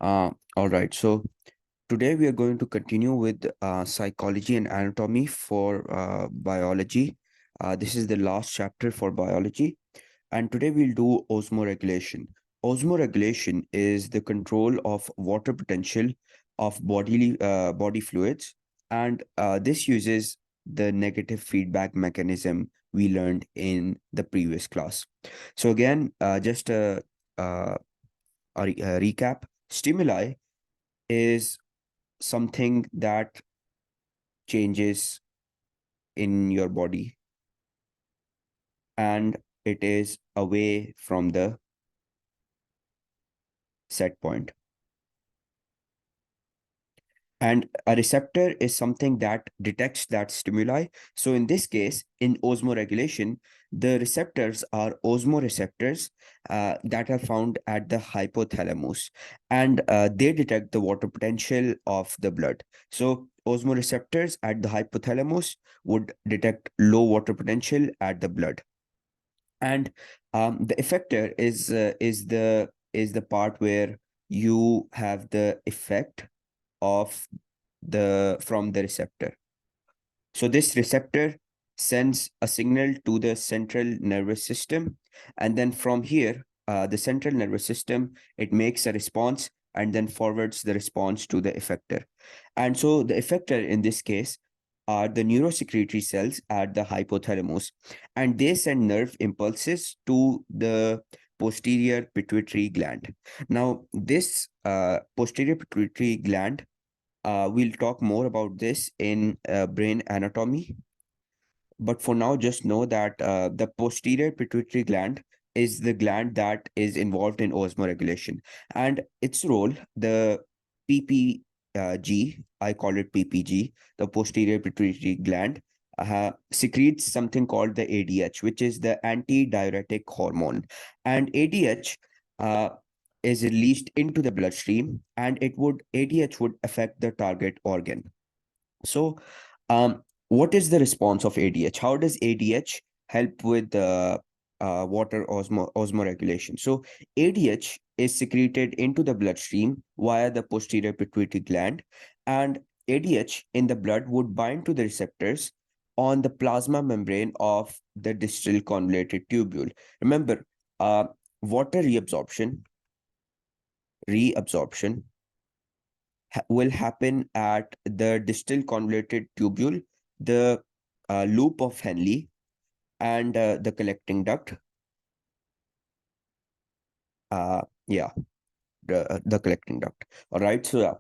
All right. So today we are going to continue with psychology and anatomy for biology. This is the last chapter for biology. And today we'll do osmoregulation. Osmoregulation is the control of water potential of body fluids. And this uses the negative feedback mechanism we learned in the previous class. So again, just uh, a recap. Stimuli is something that changes in your body and it is away from the set point. And a receptor is something that detects that stimuli. So in this case, in osmoregulation, the receptors are osmoreceptors that are found at the hypothalamus, and they detect the water potential of the blood. So osmoreceptors at the hypothalamus would detect low water potential at the blood, and the effector is the part where you have the effect of the from the receptor. So this receptor sends a signal to the central nervous system, and then from here, the central nervous system, it makes a response and then forwards the response to the effector. And so the effector in this case are the neurosecretory cells at the hypothalamus, and they send nerve impulses to the posterior pituitary gland. Now, this posterior pituitary gland, we'll talk more about this in brain anatomy. But for now, just know that the posterior pituitary gland is the gland that is involved in osmoregulation. And its role, the PPG, I call it PPG, the posterior pituitary gland, secretes something called the ADH, which is the antidiuretic hormone. And ADH uh, is released into the bloodstream, and ADH would affect the target organ. So, what is the response of ADH? How does ADH help with the water osmoregulation? So, ADH is secreted into the bloodstream via the posterior pituitary gland, and ADH in the blood would bind to the receptors on the plasma membrane of the distal convoluted tubule. Remember, water reabsorption will happen at the distal convoluted tubule, the loop of Henle, and the collecting duct. Yeah, the collecting duct. All right. So yeah,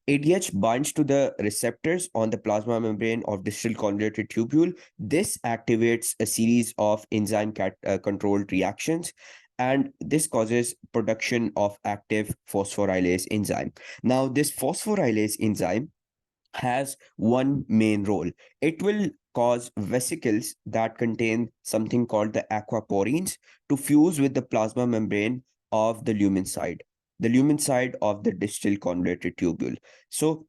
ADH binds to the receptors on the plasma membrane of distal convoluted tubule. This activates a series of enzyme controlled reactions, and this causes production of active phosphorylase enzyme. Now, this phosphorylase enzyme has one main role. It will cause vesicles that contain something called the aquaporins to fuse with the plasma membrane of the lumen side, of the distal convoluted tubule. So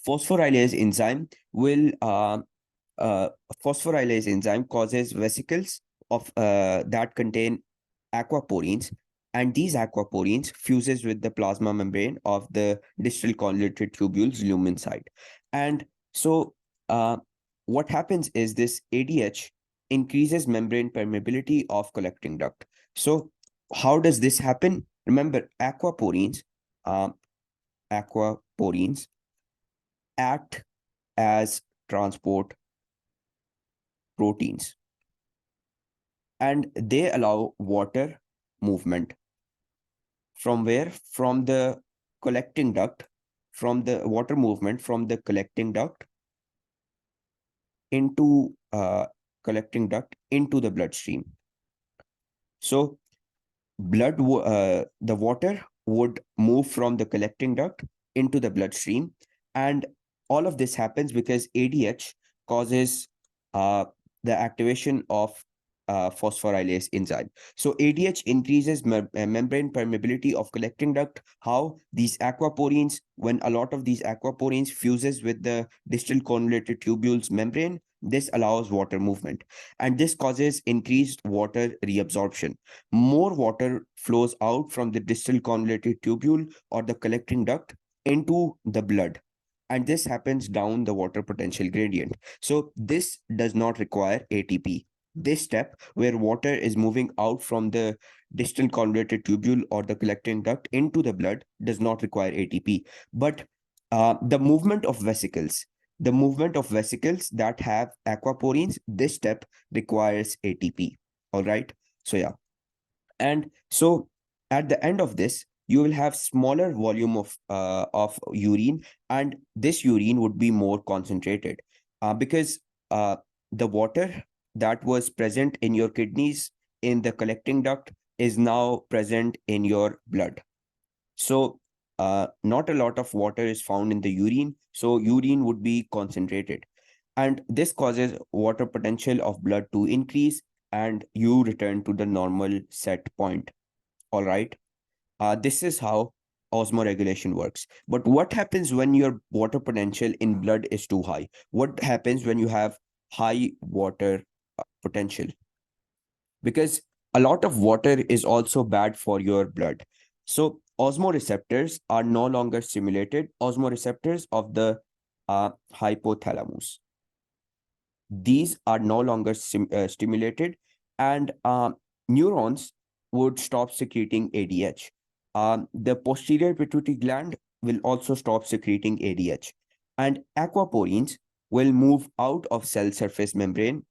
phosphorylase enzyme will uh, phosphorylase enzyme causes vesicles of that contain aquaporins, and these aquaporins fuses with the plasma membrane of the distal convoluted tubules lumen side. And so uh, what happens is this ADH increases membrane permeability of collecting duct. So how does this happen? Remember, uh, aquaporins act as transport proteins, and they allow water movement from where? From the collecting duct, from the water movement from the collecting duct into collecting duct into the bloodstream. So the water would move from the collecting duct into the bloodstream, and all of this happens because ADH causes uh, the activation of phosphorylase enzyme. So ADH increases membrane permeability of collecting duct. How? These aquaporins, when a lot of these aquaporins fuses with the distal convoluted tubules membrane, This allows water movement, and this causes increased water reabsorption. More water flows out from the distal convoluted tubule or the collecting duct into the blood, and this happens down the water potential gradient. So this does not require ATP. This step, where water is moving out from the distal convoluted tubule or the collecting duct into the blood, does not require ATP. But the movement of vesicles that have aquaporins, this step requires ATP. All right. So yeah. And so at the end of this, you will have smaller volume of urine, and this urine would be more concentrated because the water that was present in your kidneys in the collecting duct is now present in your blood. So not a lot of water is found in the urine, so urine would be concentrated. And this causes water potential of blood to increase and you return to the normal set point. All right. This is how osmoregulation works. But what happens when your water potential in blood is too high? What happens when you have high water potential? Because a lot of water is also bad for your blood. So osmoreceptors are no longer stimulated, osmoreceptors of the hypothalamus. These are no longer stimulated, and neurons would stop secreting ADH. The posterior pituitary gland will also stop secreting ADH, and aquaporins will move out of cell surface membrane.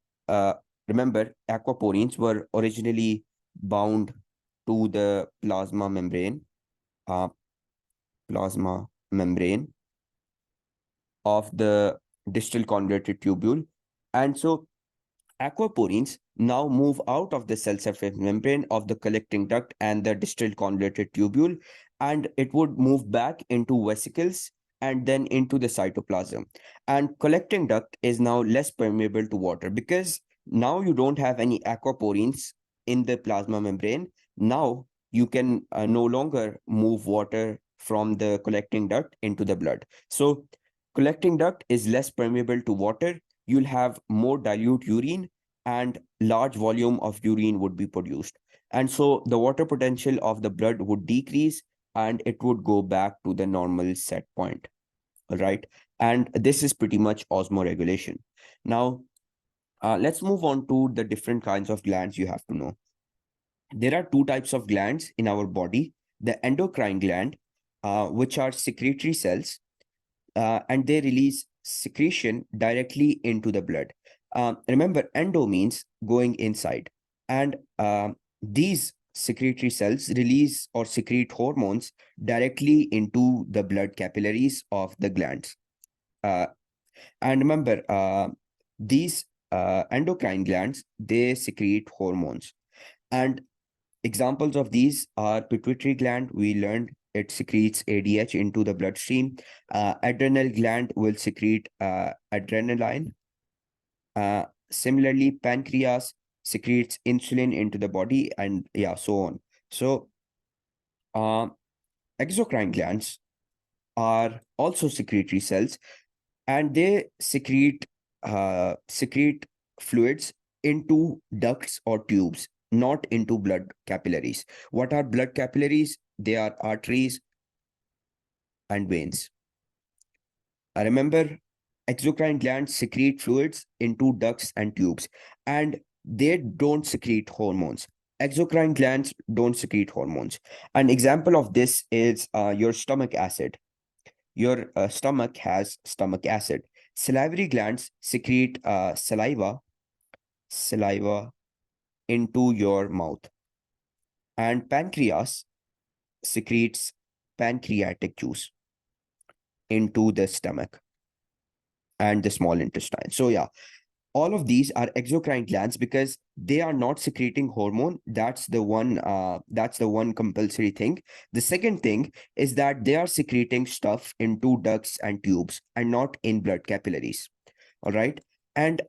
Remember, aquaporins were originally bound to the uh, plasma membrane of the distal convoluted tubule. And so aquaporins now move out of the cell surface membrane of the collecting duct and the distal convoluted tubule, and it would move back into vesicles and then into the cytoplasm. And collecting duct is now less permeable to water because now you don't have any aquaporins in the plasma membrane. Now you can no longer move water from the collecting duct into the blood. So collecting duct is less permeable to water. You'll have more dilute urine and large volume of urine would be produced. And so the water potential of the blood would decrease and it would go back to the normal set point. All right. And this is pretty much osmoregulation. Now, let's move on to the different kinds of glands you have to know. There are two types of glands in our body: the endocrine gland, which are secretory cells, and they release secretion directly into the blood. Remember, endo means going inside, and these secretory cells release or secrete hormones directly into the blood capillaries of the glands. And remember, these endocrine glands, they secrete hormones. And examples of these are pituitary gland. We learned it secretes ADH into the bloodstream. Adrenal gland will secrete adrenaline. Similarly, pancreas secretes insulin into the body, and yeah, so on. So, uh, exocrine glands are also secretory cells, and they secrete fluids into ducts or tubes, not into blood capillaries. What are blood capillaries? They are arteries and veins. Remember, exocrine glands secrete fluids into ducts and tubes, and they don't secrete hormones. Exocrine glands don't secrete hormones. An example of this is your stomach acid. Your stomach has stomach acid. Salivary glands secrete saliva into your mouth, and pancreas secretes pancreatic juice into the stomach and the small intestine. So yeah, all of these are exocrine glands because they are not secreting hormone. That's the one compulsory thing. The second thing is that they are secreting stuff into ducts and tubes and not in blood capillaries. All right. And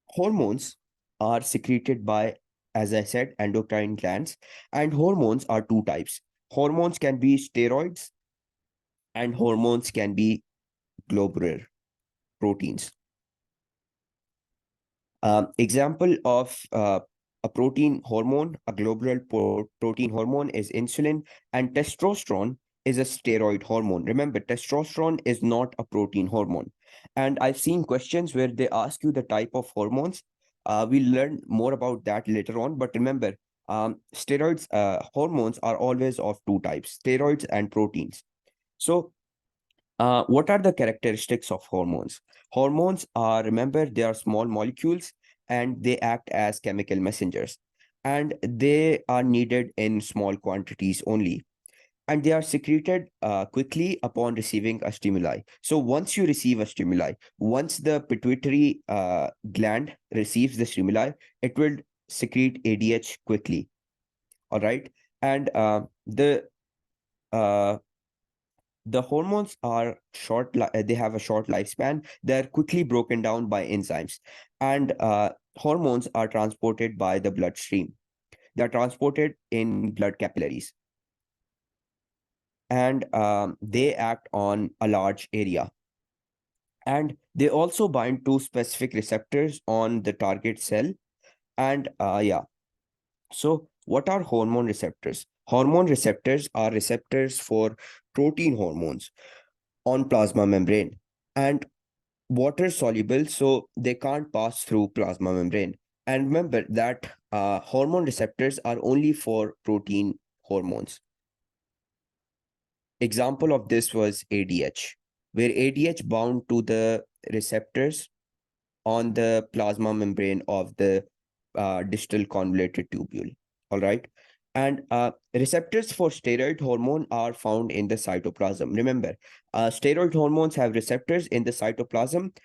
hormones are secreted by, as I said, endocrine glands. And hormones are two types. Hormones can be steroids and hormones can be globular proteins. Example of a protein hormone, a global protein hormone is insulin, and testosterone is a steroid hormone. Remember, testosterone is not a protein hormone. And I've seen questions where they ask you the type of hormones. We'll learn more about that later on. But remember, steroids, hormones are always of two types, steroids and proteins. So what are the characteristics of hormones? Hormones are, remember, they are small molecules and they act as chemical messengers. And they are needed in small quantities only. And they are secreted quickly upon receiving a stimuli. So once you receive a stimuli, once the pituitary gland receives the stimuli, it will secrete ADH quickly. All right. And uh, the hormones are they have a short lifespan. They're quickly broken down by enzymes, and hormones are transported by the bloodstream. They're transported in blood capillaries, and they act on a large area, and they also bind to specific receptors on the target cell. And yeah, so what are hormone receptors? Hormone receptors are receptors for protein hormones on plasma membrane, and water soluble, so they can't pass through plasma membrane. And remember that hormone receptors are only for protein hormones. Example of this was ADH, where ADH bound to the receptors on the plasma membrane of the distal convoluted tubule. All right. And receptors for steroid hormone are found in the cytoplasm. Remember, steroid hormones have receptors in the cytoplasm.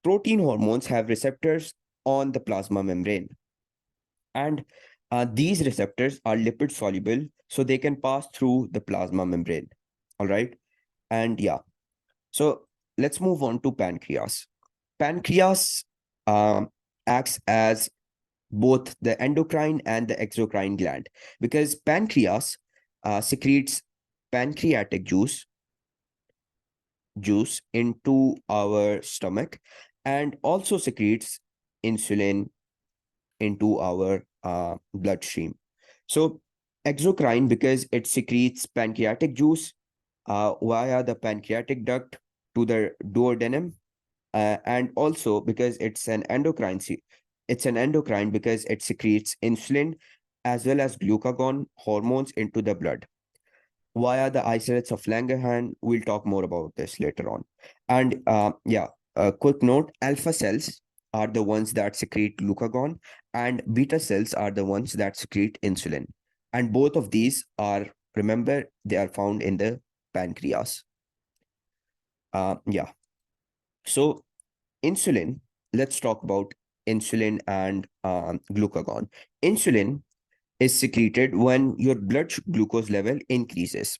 Protein hormones have receptors on the plasma membrane. And these receptors are lipid soluble, so they can pass through the plasma membrane. All right. And yeah, so let's move on to pancreas. Pancreas acts as both the endocrine and the exocrine gland, because pancreas secretes pancreatic juice into our stomach, and also secretes insulin into our bloodstream. So exocrine, because it secretes pancreatic juice via the pancreatic duct to the duodenum, and also because it's an endocrine because it secretes insulin as well as glucagon hormones into the blood via the islets of Langerhans. We'll talk more about this later on. And yeah, a quick note, alpha cells are the ones that secrete glucagon, and beta cells are the ones that secrete insulin. And both of these are, remember, they are found in the pancreas. Yeah. So insulin, let's talk about insulin and glucagon. Insulin is secreted when your blood glucose level increases,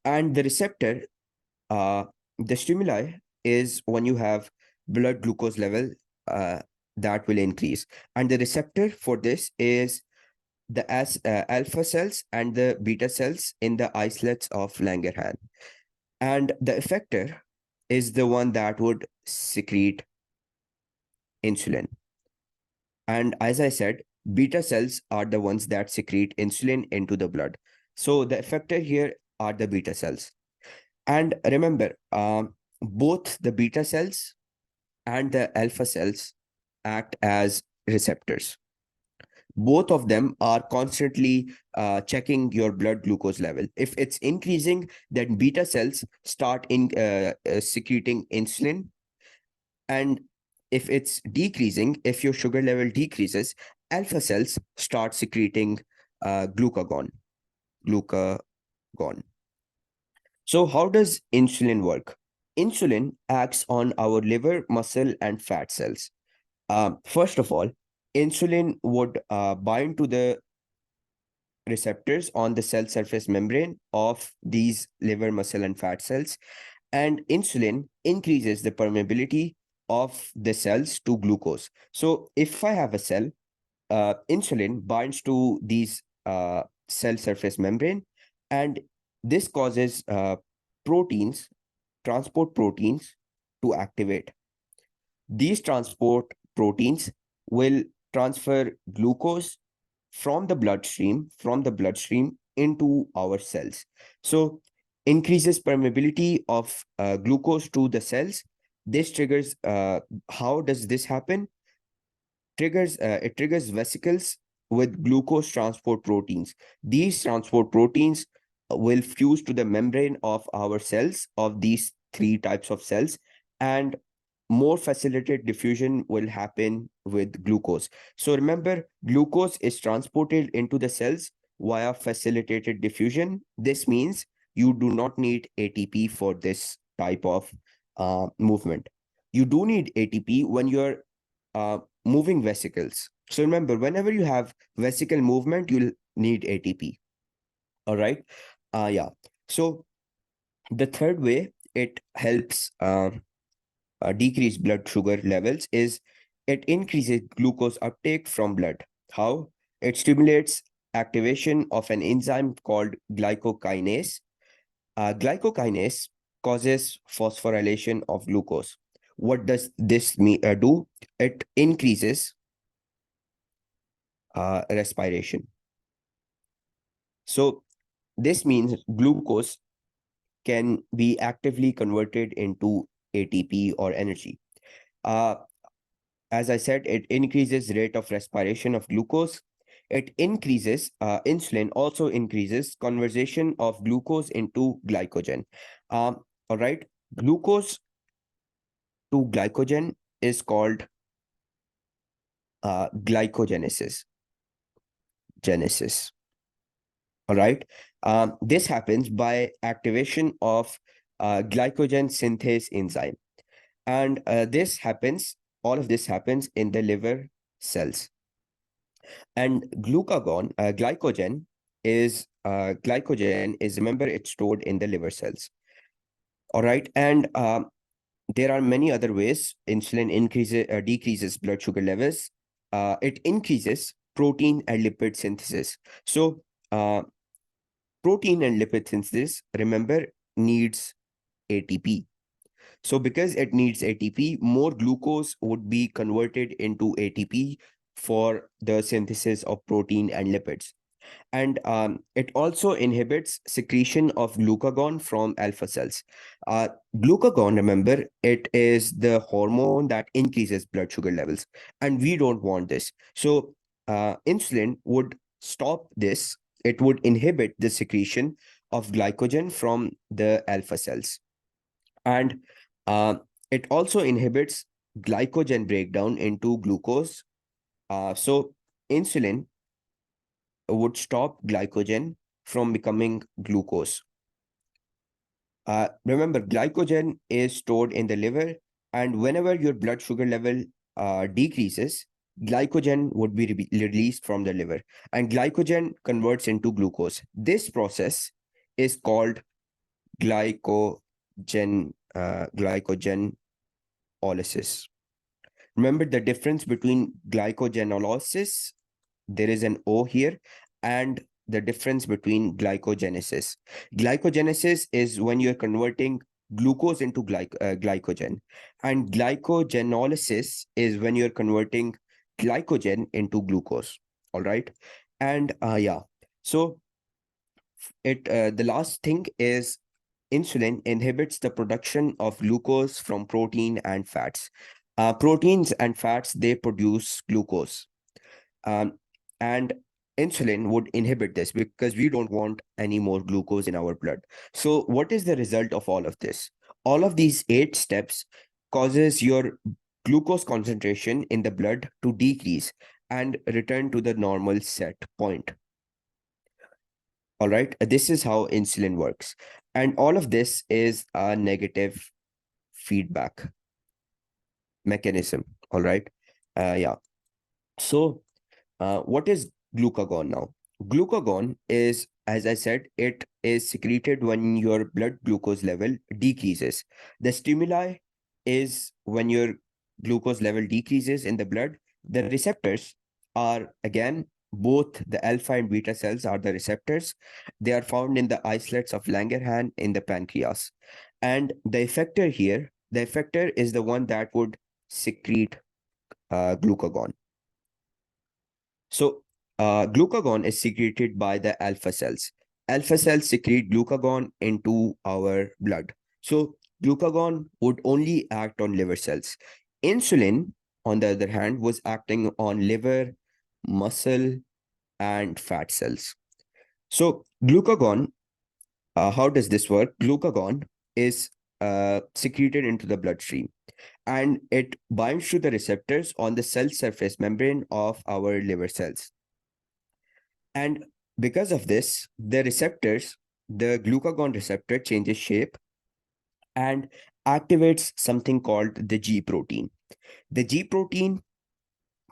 and the receptor, uh, the stimuli is when you have blood glucose level uh, that will increase, and the receptor for this is the alpha cells and the beta cells in the islets of Langerhans, and the effector is the one that would secrete insulin. And as I said, beta cells are the ones that secrete insulin into the blood. So the effector here are the beta cells. And remember, both the beta cells and the alpha cells act as receptors. Both of them are constantly checking your blood glucose level. If it's increasing, then beta cells start secreting insulin, and if it's decreasing, if your sugar level decreases, alpha cells start secreting glucagon. Glucagon. So how does insulin work? Insulin acts on our liver, muscle, and fat cells. First of all, insulin would bind to the receptors on the cell surface membrane of these liver, muscle, and fat cells, and insulin increases the permeability of the cells to glucose. So if I have a cell, insulin binds to these cell surface membrane, and this causes proteins, transport proteins, to activate. These transport proteins will transfer glucose from the bloodstream into our cells. So increases permeability of glucose to the cells. This triggers, how does this happen? It triggers vesicles with glucose transport proteins. These transport proteins will fuse to the membrane of our cells, of these three types of cells, and more facilitated diffusion will happen with glucose. So remember, glucose is transported into the cells via facilitated diffusion. This means you do not need ATP for this type of movement. You do need ATP when you're moving vesicles. So remember, whenever you have vesicle movement, you'll need ATP. All right. Yeah. So the third way it helps decrease blood sugar levels is it increases glucose uptake from blood. How? It stimulates activation of an enzyme called glycokinase. Glycokinase causes phosphorylation of glucose. What does this do? It increases respiration. So this means glucose can be actively converted into ATP or energy. Uh, as I said, it increases rate of respiration of glucose. It increases insulin, also increases conversion of glucose into glycogen. All right, glucose to glycogen is called glycogenesis. Genesis. All right. This happens by activation of glycogen synthase enzyme. And all of this happens in the liver cells. And glycogen is, remember, it's stored in the liver cells. All right. And there are many other ways insulin decreases blood sugar levels. It increases protein and lipid synthesis. So protein and lipid synthesis, remember, needs ATP. So because it needs ATP, more glucose would be converted into ATP for the synthesis of protein and lipids. And it also inhibits secretion of glucagon from alpha cells. Glucagon, remember, it is the hormone that increases blood sugar levels, and we don't want this. So insulin would stop this. It would inhibit the secretion of glycogen from the alpha cells. And uh, it also inhibits glycogen breakdown into glucose. So insulin would stop glycogen from becoming glucose. Remember, glycogen is stored in the liver, and whenever your blood sugar level decreases, glycogen would be released from the liver, and glycogen converts into glucose. This process is called glycogenolysis. Remember the difference between glycogenolysis, there is an O here, and the difference between glycogenesis. Glycogenesis is when you're converting glucose into glycogen, and glycogenolysis is when you're converting glycogen into glucose. All right. And yeah, so the last thing is insulin inhibits the production of glucose from protein and fats. Proteins and fats, they produce glucose. Um, and insulin would inhibit this because we don't want any more glucose in our blood. So what is the result of all of this? All of these 8 steps causes your glucose concentration in the blood to decrease and return to the normal set point. All right. This is how insulin works. And all of this is a negative feedback mechanism. All right. Yeah. So what is glucagon now? Glucagon is, as I said, it is secreted when your blood glucose level decreases. The stimuli is when your glucose level decreases in the blood. The receptors are, again, both the alpha and beta cells are the receptors. They are found in the islets of Langerhans in the pancreas. And the effector is the one that would secrete glucagon. So glucagon is secreted by the alpha cells. Alpha cells secrete glucagon into our blood. So glucagon would only act on liver cells. Insulin, on the other hand, was acting on liver, muscle, and fat cells. So glucagon, how does this work? Glucagon is secreted into the bloodstream, and it binds to the receptors on the cell surface membrane of our liver cells. And because of this, the glucagon receptor changes shape and activates something called the G protein. The G protein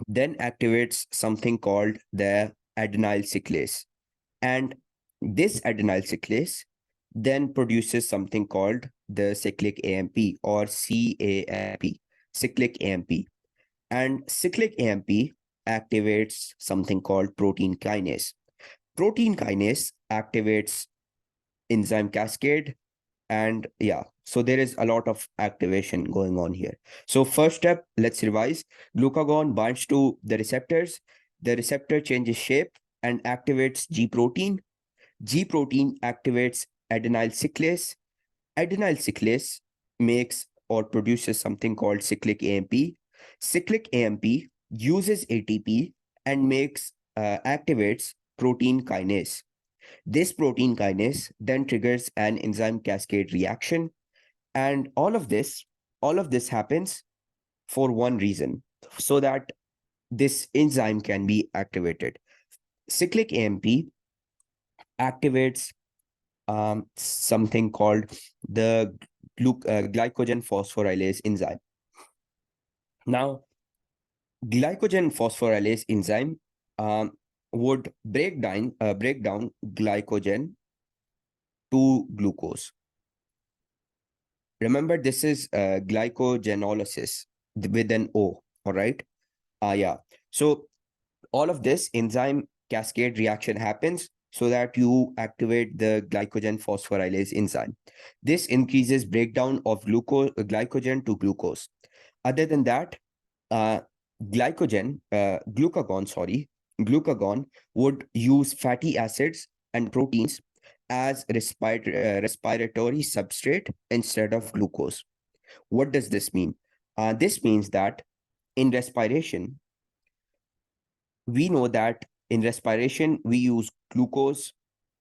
then activates something called the adenyl cyclase. And this adenyl cyclase then produces something called the cyclic AMP or CAMP, cyclic AMP. And cyclic AMP activates something called protein kinase. Protein kinase activates enzyme cascade, and yeah, so there is a lot of activation going on here. So first step, let's revise. Glucagon binds to the receptor changes shape and activates G protein. G protein activates adenyl cyclase. Adenyl cyclase makes or produces something called cyclic AMP. Cyclic AMP uses ATP and activates protein kinase. This protein kinase then triggers an enzyme cascade reaction, and all of this happens for one reason, so that this enzyme can be activated. Cyclic AMP activates something called the glycogen phosphorylase enzyme. Now, glycogen phosphorylase enzyme um, would break down glycogen to glucose. Remember, this is glycogenolysis with an O, all right? Yeah. So all of this enzyme cascade reaction happens so that you activate the glycogen phosphorylase enzyme. This increases breakdown of glycogen to glucose. Other than that, uh, glucagon would use fatty acids and proteins as respiratory substrate instead of glucose. What does this mean? This means that in respiration, we know that in respiration, we use glucose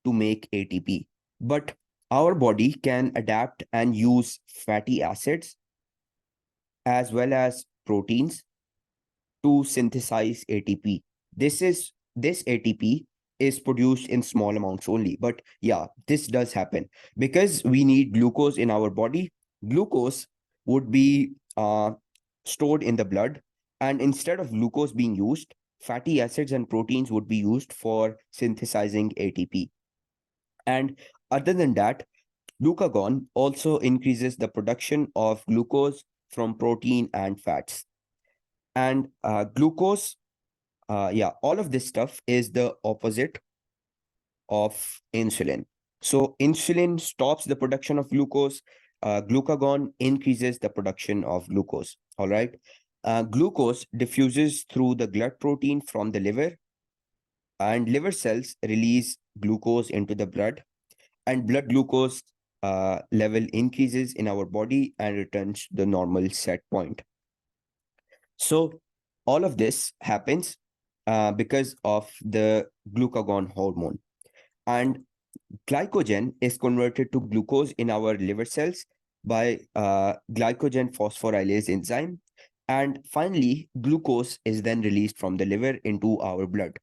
to make ATP, but our body can adapt and use fatty acids as well as proteins to synthesize ATP. This ATP is produced in small amounts only, but yeah, this does happen because we need glucose in our body. Glucose would be stored in the blood, and instead of glucose being used, fatty acids and proteins would be used for synthesizing ATP. And other than that, glucagon also increases the production of glucose from protein and fats. And glucose, all of this stuff is the opposite of insulin. So insulin stops the production of glucose. Glucagon increases the production of glucose. All right. Glucose diffuses through the glycoprotein from the liver, and liver cells release glucose into the blood, and blood glucose level increases in our body and returns to the normal set point. So all of this happens because of the glucagon hormone. And glycogen is converted to glucose in our liver cells by glycogen phosphorylase enzyme. And finally, glucose is then released from the liver into our blood.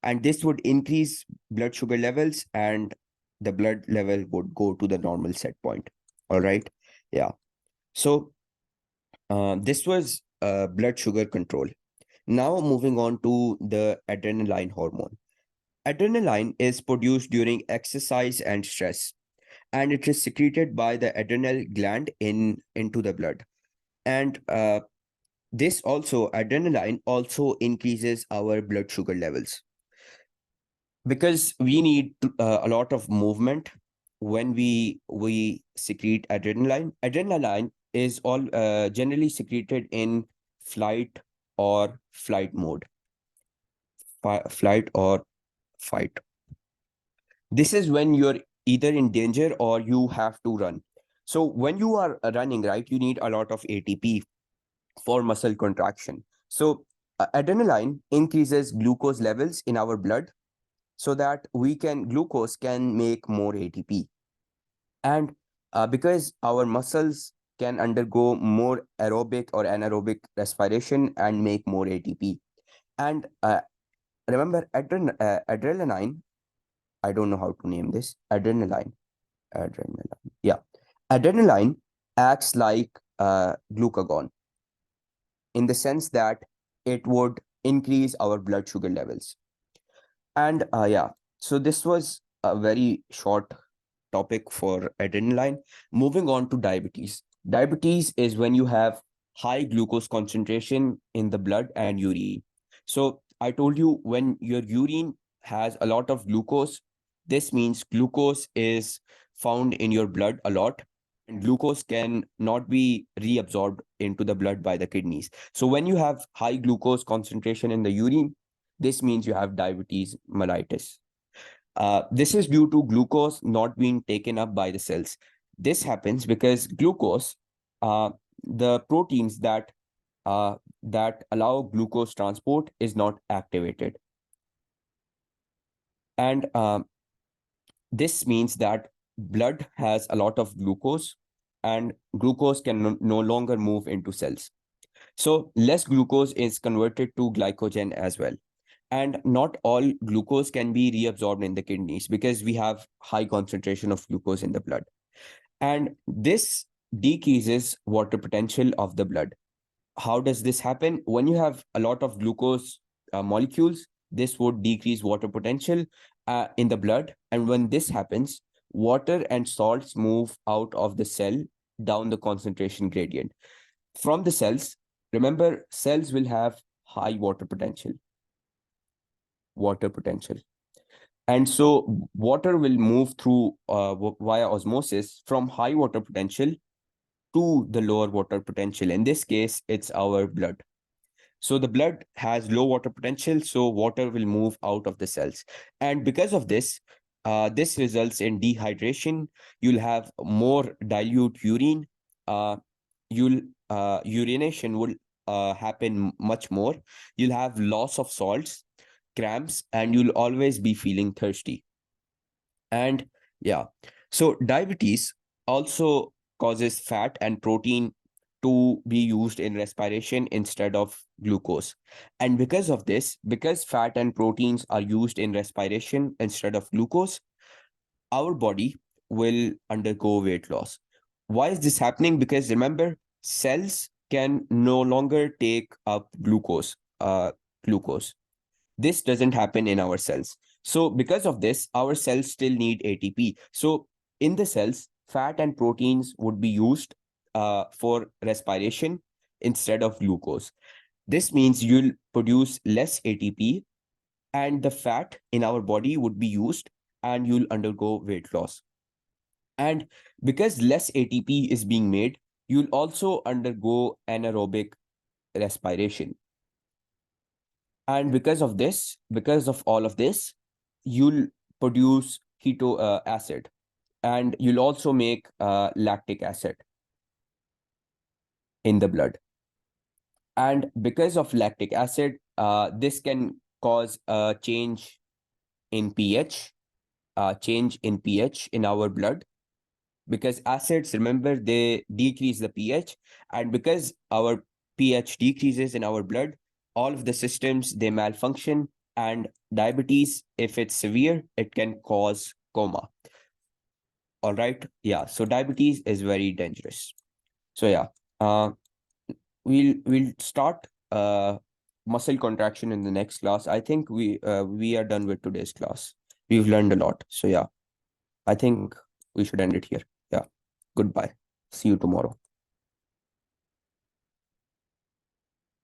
And this would increase blood sugar levels, and the blood level would go to the normal set point. All right. Yeah. So this was blood sugar control. Now moving on to the adrenaline hormone. Adrenaline is produced during exercise and stress, and it is secreted by the adrenal gland into the blood. And adrenaline also increases our blood sugar levels because we need a lot of movement when we secrete adrenaline. Adrenaline is all generally secreted in flight or flight mode. flight or fight. This is when you're either in danger or you have to run. So when you are running, right, you need a lot of ATP for muscle contraction. So adrenaline increases glucose levels in our blood so that glucose can make more ATP. And because our muscles can undergo more aerobic or anaerobic respiration and make more ATP. And remember, adrenaline, I don't know how to name this, adrenaline. Yeah. Adrenaline acts like glucagon in the sense that it would increase our blood sugar levels. And yeah, so this was a very short topic for adrenaline. Moving on to diabetes. Diabetes is when you have high glucose concentration in the blood and urine. So I told you when your urine has a lot of glucose, this means glucose is found in your blood a lot, and glucose can not be reabsorbed into the blood by the kidneys. So when you have high glucose concentration in the urine, this means you have diabetes mellitus. This is due to glucose not being taken up by the cells. This happens because glucose, the proteins that allow glucose transport, is not activated, and this means that blood has a lot of glucose, and glucose can no longer move into cells. So less glucose is converted to glycogen as well. And not all glucose can be reabsorbed in the kidneys because we have high concentration of glucose in the blood. And this decreases water potential of the blood. How does this happen? When you have a lot of glucose molecules, this would decrease water potential in the blood. And when this happens, water and salts move out of the cell down the concentration gradient. From the cells, remember, cells will have high water potential. And so water will move through via osmosis from high water potential to the lower water potential. In this case, it's our blood. So the blood has low water potential, so water will move out of the cells. And because of this, this results in dehydration. You'll have more dilute urine. Uh, Urination will happen much more. You'll have loss of salts, cramps, and you'll always be feeling thirsty. And yeah, so diabetes also causes fat and protein to be used in respiration instead of glucose. And because of this, because fat and proteins are used in respiration instead of glucose, our body will undergo weight loss. Why is this happening? Because remember, cells can no longer take up glucose. This doesn't happen in our cells. So because of this, our cells still need ATP. So in the cells, fat and proteins would be used for respiration instead of glucose. This means you'll produce less ATP, and the fat in our body would be used, and you'll undergo weight loss. And because less ATP is being made, you'll also undergo anaerobic respiration. And because of all of this, you'll produce keto acid, and you'll also make lactic acid in the blood. And because of lactic acid, this can cause a change in pH, in our blood, because acids, remember, they decrease the pH, and because our pH decreases in our blood, all of the systems, they malfunction, and diabetes, if it's severe, it can cause coma. All right. Yeah. So diabetes is very dangerous. So yeah, we'll start muscle contraction in the next class. I think we are done with today's class. We've learned a lot. So yeah, I think we should end it here. Yeah. Goodbye. See you tomorrow.